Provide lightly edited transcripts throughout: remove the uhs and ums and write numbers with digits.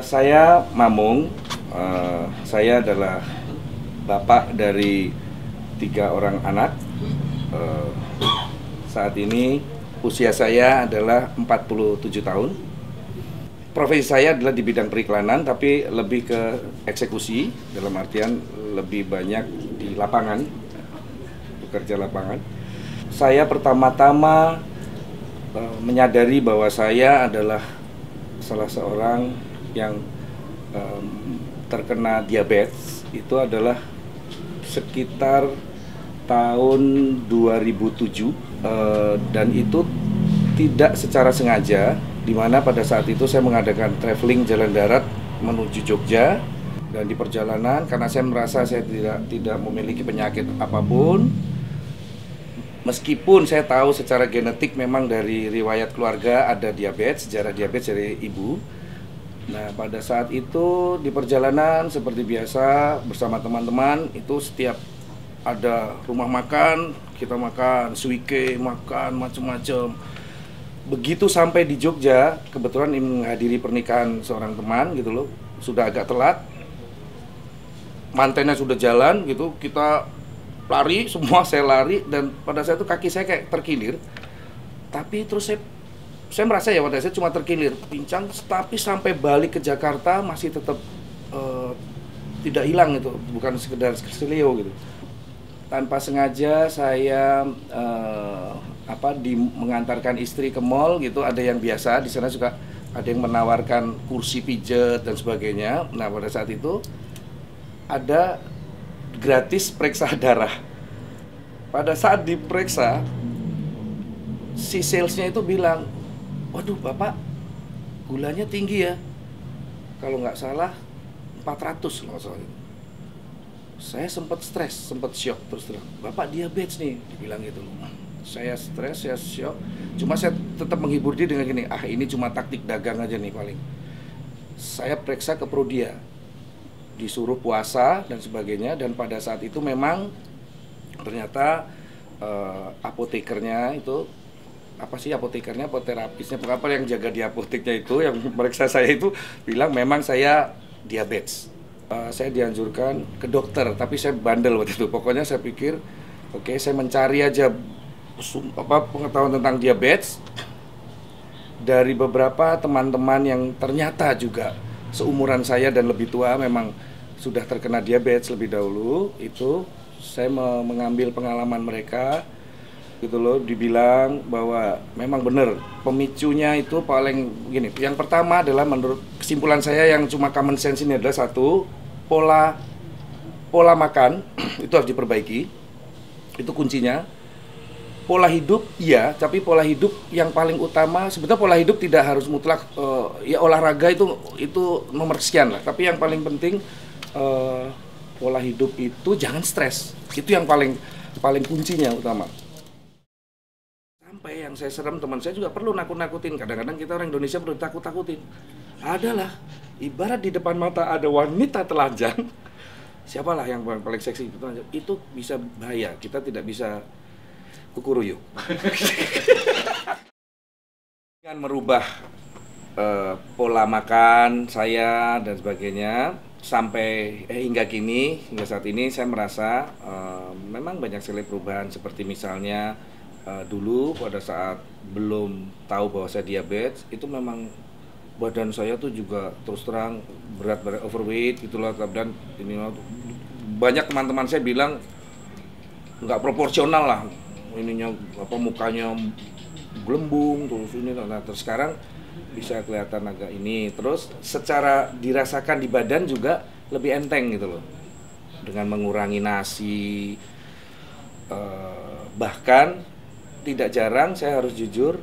Saya Mamung, saya adalah bapak dari 3 orang anak. Eh, Saat ini usia saya adalah 47 tahun. Profesi saya adalah di bidang periklanan, tapi lebih ke eksekusi, dalam artian lebih banyak di lapangan, bekerja lapangan. Saya pertama-tama menyadari bahwa saya adalah salah seorang yang terkena diabetes itu adalah sekitar tahun 2007, dan itu tidak secara sengaja, di mana pada saat itu saya mengadakan traveling jalan darat menuju Jogja, dan di perjalanan karena saya merasa saya tidak memiliki penyakit apapun, meskipun saya tahu secara genetik memang dari riwayat keluarga ada diabetes, sejarah diabetes dari ibu. Nah, pada saat itu di perjalanan seperti biasa bersama teman-teman itu setiap ada rumah makan, kita makan suike, makan macam-macam. Begitu sampai di Jogja, kebetulan ini menghadiri pernikahan seorang teman gitu loh, sudah agak telat. Mantennya sudah jalan gitu, kita lari, semua saya lari, dan pada saat itu kaki saya kayak terkilir. Tapi terus saya merasa ya pada saya cuma terkilir, pincang, tapi sampai balik ke Jakarta masih tetap tidak hilang itu, bukan sekedar keselio gitu. Tanpa sengaja saya mengantarkan istri ke mall gitu, ada yang biasa di sana juga ada yang menawarkan kursi pijet dan sebagainya. Nah, pada saat itu ada gratis periksa darah. Pada saat diperiksa, si salesnya itu bilang, waduh bapak, gulanya tinggi ya. Kalau nggak salah 400 loh soalnya. Saya sempat stres, sempat syok terus terang. Bapak diabetes nih, dibilang gitu loh. Saya stres, saya syok. Cuma saya tetap menghibur dia dengan gini, ini cuma taktik dagang aja nih paling. Saya periksa ke Prodia, disuruh puasa dan sebagainya, dan pada saat itu memang ternyata apotekernya itu apotekernya, apoterapisnya, apa yang jaga di apoteknya itu yang meriksa saya itu bilang memang saya diabetes. Saya dianjurkan ke dokter, tapi saya bandel waktu itu. Pokoknya saya pikir, oke, saya mencari aja pengetahuan tentang diabetes dari beberapa teman-teman yang ternyata juga seumuran saya dan lebih tua, memang sudah terkena diabetes lebih dahulu. Itu saya mengambil pengalaman mereka gitu loh, dibilang bahwa memang benar pemicunya itu paling gini. Yang pertama adalah menurut kesimpulan saya yang cuma common sense ini adalah satu, pola makan itu harus diperbaiki. Itu kuncinya. Pola hidup iya, tapi pola hidup yang paling utama sebetulnya pola hidup tidak harus mutlak ya olahraga itu nomor sekian lah, tapi yang paling penting pola hidup itu jangan stres. Itu yang paling kuncinya utama. Sampai yang saya serem, teman saya juga perlu nakut-nakutin. Kadang-kadang kita orang Indonesia perlu takut-takutin. Adalah ibarat di depan mata ada wanita telanjang, siapalah yang paling seksi itu telanjang, itu bisa bahaya. Kita tidak bisa kukuruyuk. Dengan merubah pola makan saya dan sebagainya sampai hingga saat ini saya merasa memang banyak sekali perubahan, seperti misalnya dulu pada saat belum tahu bahwa saya diabetes itu memang badan saya tuh juga terus terang berat overweight gitulah, dan ini banyak teman-teman saya bilang nggak proporsional lah ininya, mukanya gelembung terus ini. Nah, terus sekarang bisa kelihatan agak ini, terus secara dirasakan di badan juga lebih enteng gitu loh, dengan mengurangi nasi. Bahkan tidak jarang, saya harus jujur,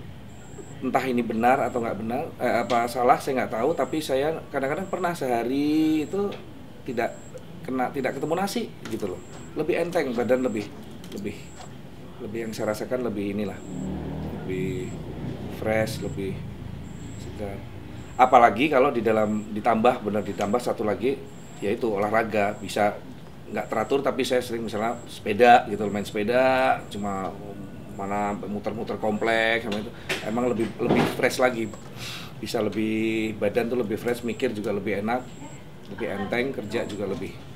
entah ini benar atau nggak benar, apa salah saya nggak tahu, tapi saya kadang-kadang pernah sehari itu tidak ketemu nasi gitu loh, lebih enteng badan, lebih yang saya rasakan lebih lebih fresh, lebih segar. Apalagi kalau ditambah satu lagi, yaitu olahraga. Bisa nggak teratur, tapi saya sering misalnya sepeda gitu, main sepeda cuma mana muter-muter kompleks sama itu, emang lebih fresh lagi bisa lebih badan tuh lebih fresh, mikir juga lebih enak, lebih enteng, kerja juga lebih